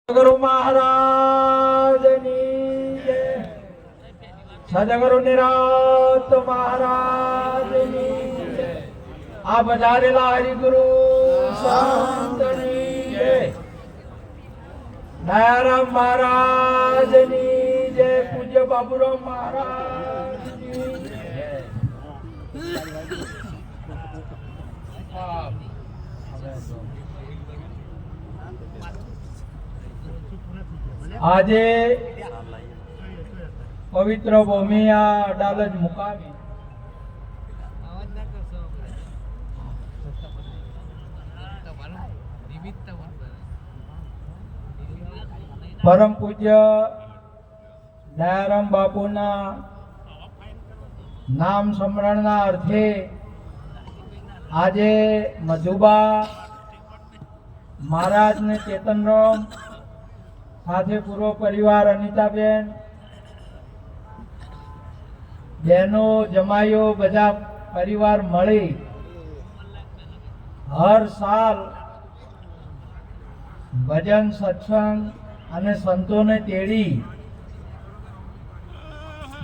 સદગુરુ મહારાજની જય. સદગુરુ નિરાત મહારાજની જય. આ વધારેલા હરિગુરુ સંતની જય. દયારામ મહારાજની જય. પૂજ્ય બાબુરામ મહારાજની જય. આજે પવિત્ર ભૂમિ આ અડાલજ મુકામે પરમ પૂજ્ય દયારામ બાપુના નામ સ્મરણના અર્થે આજે મધુબા મહારાજને ચેતનરામ સાથે પૂર્વ પરિવાર અનિતાબેન બહેનો જમાઈઓ બધા પરિવાર મળી હર સાલ ભજન સત્સંગ અને સંતોને તેડી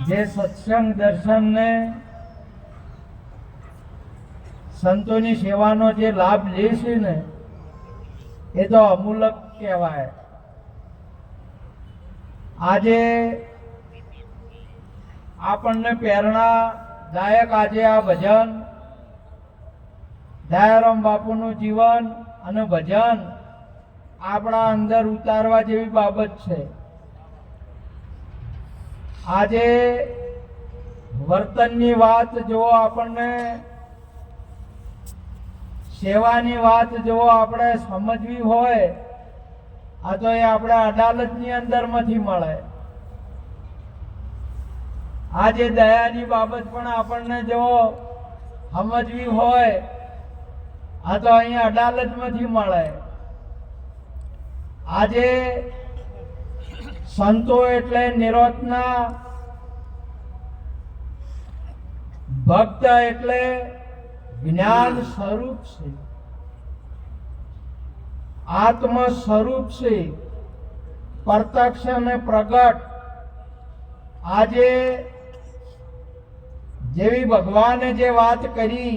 જે સત્સંગ દર્શનને સંતોની સેવાનો જે લાભ લે છે ને એ તો અમૂલક કહેવાય. આજે આપણને પ્રેરણાદાયક આજે આ ભજન દયારામ બાપુનું જીવન અને ભજન આપણા અંદર ઉતારવા જેવી બાબત છે. આજે વર્તનની વાત જો આપણને સેવાની વાત જો આપણે સમજવી હોય આ તો એ આપણે અદાલતની અંદરમાંથી મળે. આજે દયાની બાબત પણ આપણને જો સમજવી હોય આ તો અહીંયા અદાલતમાંથી મળે. આજે સંતો એટલે નિરોધના ભક્ત એટલે જ્ઞાન સ્વરૂપ છે, આત્મ સ્વરૂપ છે, પ્રત્યક્ષ અને પ્રગટ. આજે જેવી ભગવાને જે વાત કરી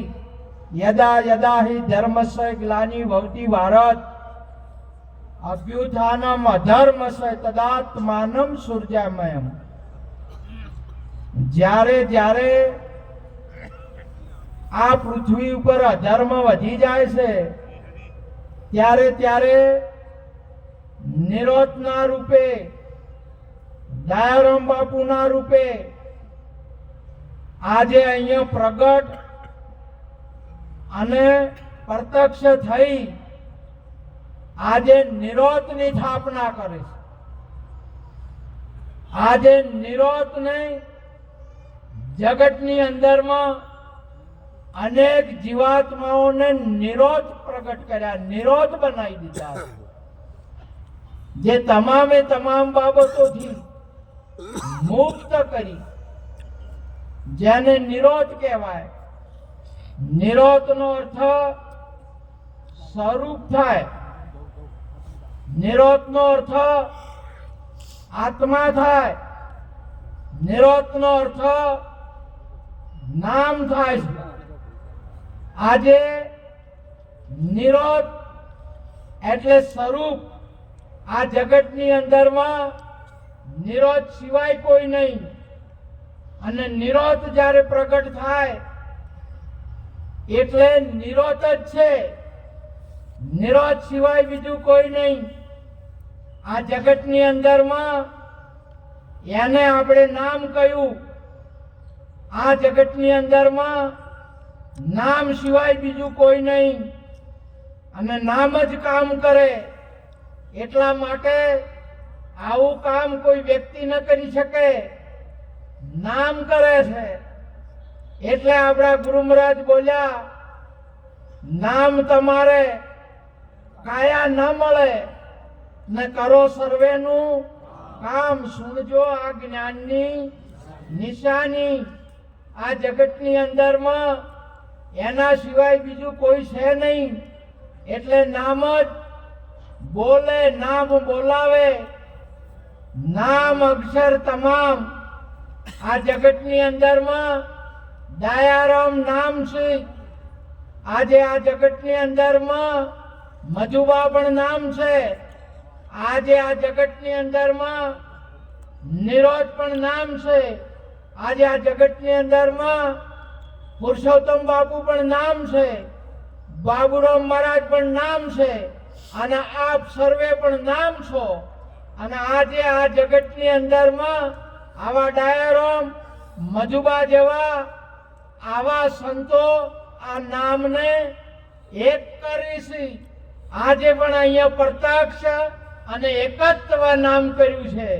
યદા યદા હિ ધર્મસ્ય ગ્લાનિ ભવતિ ભારત અભ્યુત્થાનમ અધર્મસ્ય તદાત્માનમ સૃજામ્યહમ. જ્યારે જ્યારે આ પૃથ્વી ઉપર અધર્મ વધી જાય છે ત્યારે ત્યારે નિરોધના રૂપે દયારામ બાપુના રૂપે આજે અહીંયા પ્રગટ અને પ્રત્યક્ષ થઈ આજે નિરોધની સ્થાપના કરે છે. આજે નિરોધને જગતની અંદરમાં અનેક જીવાત્માઓને નિરોધ પ્રગટ કર્યા, નિરોધ બનાવી દીધા. જે તમામે તમામ બાબતોથી મુક્ત કરી જેને નિરોધ કહેવાય. નિરોધનો અર્થ સ્વરૂપ થાય, નિરોધનો અર્થ આત્મા થાય, નિરોધનો અર્થ નામ થાય છે. આજે નિરોધ એટલે સ્વરૂપ. આ જગતની અંદરમાં નિરોધ સિવાય કોઈ નહીં. અને નિરોધ જ્યારે પ્રગટ થાય એટલે નિરોધ જ છે, નિરોધ સિવાય બીજું કોઈ નહીં. આ જગતની અંદરમાં એને આપણે નામ કહ્યું. આ જગતની અંદરમાં નામ સિવાય બીજું કોઈ નહીં અને નામ જ કામ કરે. એટલા માટે આવું કામ કોઈ વ્યક્તિ ન કરી શકે, નામ કરે છે. એટલે આપણા ગુરુ મહારાજ બોલ્યા નામ તમારે કાયા ન મળે ને કરો સર્વેનું કામ. સુણજો આ જ્ઞાનની નિશાની. આ જગતની અંદરમાં એના સિવાય બીજું કોઈ છે નહીં. એટલે નામ જ બોલે નામ બોલાવે, નામ અક્ષર તમામ. આ જગતની અંદરમાં દયારામ નામ છે. આજે આ જગતની અંદરમાં મજુબા પણ નામ છે. આજે આ જગતની અંદરમાં નિરોધ પણ નામ છે. આજે આ જગતની અંદરમાં પુરુષોત્તમ બાપુ પણ નામ છે. બાબુરામ મહારાજ પણ નામ છે. અને આપ સર્વે પણ નામ છો. અને આજે આ જગતની અંદરમાં આવા ડાયરામ મજુબા જેવા આવા સંતો આ નામને એક કરી છે. આજે પણ અહીંયા પ્રત્યક્ષ અને એકત્વ નામ કર્યું છે.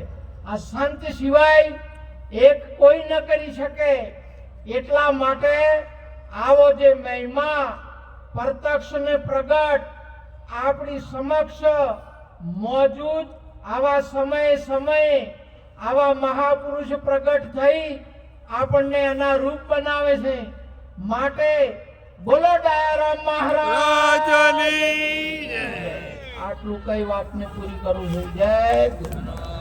આ સંત સિવાય એક કોઈ ન કરી શકે. એટલા માટે આવો જે મહિમા પ્રત્યક્ષ ને પ્રગટ આપણી સમક્ષ મોજૂદ આવા સમયે આવા મહાપુરુષ પ્રગટ થઈ આપણને એના રૂપ બનાવે છે. માટે બોલો દયારામ મહારાજની. આટલું કઈ વાતને પૂરી કરું છું. જય ગુરુનાથ.